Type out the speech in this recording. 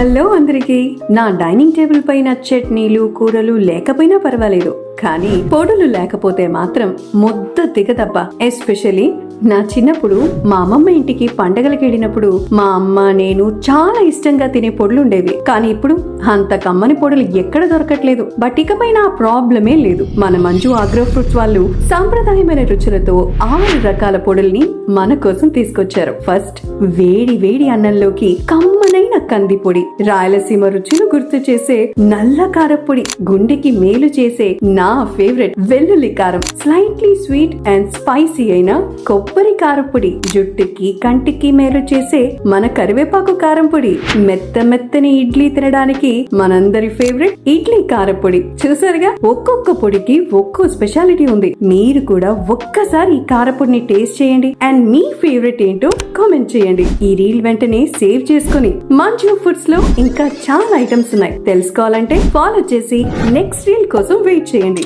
Hello అందరికి. నా dining table పైన చట్నీలు కూరలు లేకపోయినా పర్వాలేదు, కానీ పొడులు లేకపోతే మాత్రం ముద్ద దిగదబ్బా. ఎస్పెషలీ నా చిన్నప్పుడు మా అమ్మమ్మ ఇంటికి పండగలకి వెళ్ళినప్పుడు మా అమ్మ నేను చాలా ఇష్టంగా తినే పొడులుండేవి. కానీ ఇప్పుడు అంత కమ్మని పొడులు ఎక్కడ దొరకట్లేదు. బట్ ఇకపైన ఆ ప్రాబ్లమే లేదు. మన మంజు ఆగ్రో ఫ్రూట్స్ వాళ్ళు సాంప్రదాయమైన రుచులతో 6 రకాల పొడుల్ని మన కోసం తీసుకొచ్చారు. ఫస్ట్, వేడి వేడి అన్నంలోకి కమ్మనైన కంది పొడి, రాయలసీమ రుచులు గుర్తు చేసే నల్ల కారపొడి, గుండెకి మేలు చేసే నా ఫేవరెట్ వెల్లుల్లి కారం, స్లైట్లీ స్వీట్ అండ్ స్పైసీ అయిన కొబ్బరి కారపొడి, జుట్టుకి కంటికి మేలు చేసే మన కరివేపాకు కారం పొడి, మెత్త మెత్తని ఇడ్లీ తినడానికి మనందరి ఫేవరెట్ ఇడ్లీ కారపొడి. చూసారుగా, ఒక్కొక్క పొడికి ఒక్కో స్పెషాలిటీ ఉంది. మీరు కూడా ఒక్కసారి ఈ కారపొడిని టేస్ట్ చేయండి అండ్ మీ ఫేవరెట్ ఏంటో కామెంట్ చేయండి. ఈ రీల్ వెంటనే సేవ్ చేసుకుని మంజు ఫుడ్స్ లో ఇంకా చాలా ఐటమ్స్ ఉన్నాయి. తెలుసుకోవాలంటే ఫాలో చేసి నెక్స్ట్ రీల్ కోసం వెయిట్ చేయండి.